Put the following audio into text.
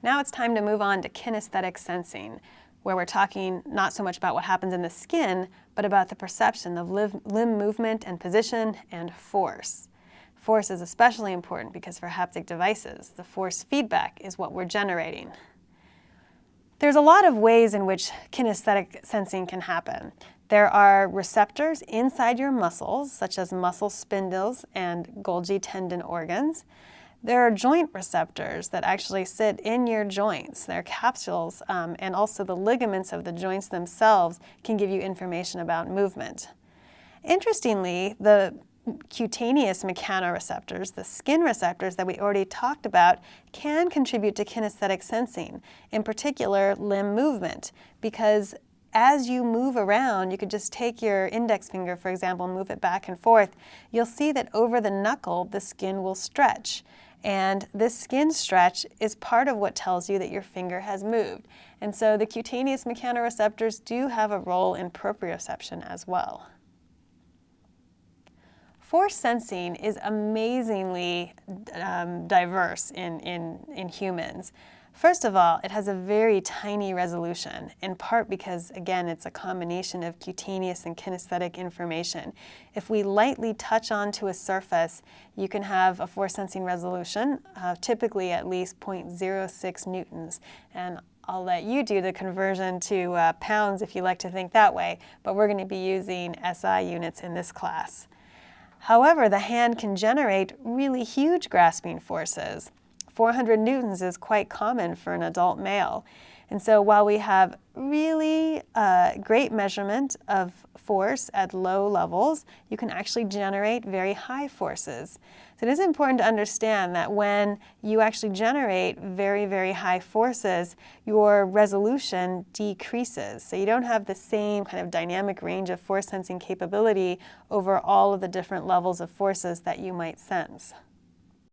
Now it's time to move on to kinesthetic sensing, where we're talking not so much about what happens in the skin, but about the perception of limb movement and position and force. Force is especially important because for haptic devices, the force feedback is what we're generating. There's a lot of ways in which kinesthetic sensing can happen. There are receptors inside your muscles, such as muscle spindles and Golgi tendon organs. There are joint receptors that actually sit in your joints. They're capsules, and also the ligaments of the joints themselves can give you information about movement. Interestingly, the cutaneous mechanoreceptors, the skin receptors that we already talked about, can contribute to kinesthetic sensing, in particular limb movement, because as you move around, you could just take your index finger, for example, and move it back and forth. You'll see that over the knuckle, the skin will stretch. And this skin stretch is part of what tells you that your finger has moved. And so the cutaneous mechanoreceptors do have a role in proprioception as well. Force sensing is amazingly diverse in humans. First of all, it has a very tiny resolution, in part because, again, it's a combination of cutaneous and kinesthetic information. If we lightly touch onto a surface, you can have a force sensing resolution, typically at least 0.06 newtons. And I'll let you do the conversion to pounds if you like to think that way, but we're going to be using SI units in this class. However, the hand can generate really huge grasping forces. 400 newtons is quite common for an adult male. And so while we have really great measurement of force at low levels, you can actually generate very high forces. So it is important to understand that when you actually generate very, very high forces, your resolution decreases. So you don't have the same kind of dynamic range of force sensing capability over all of the different levels of forces that you might sense.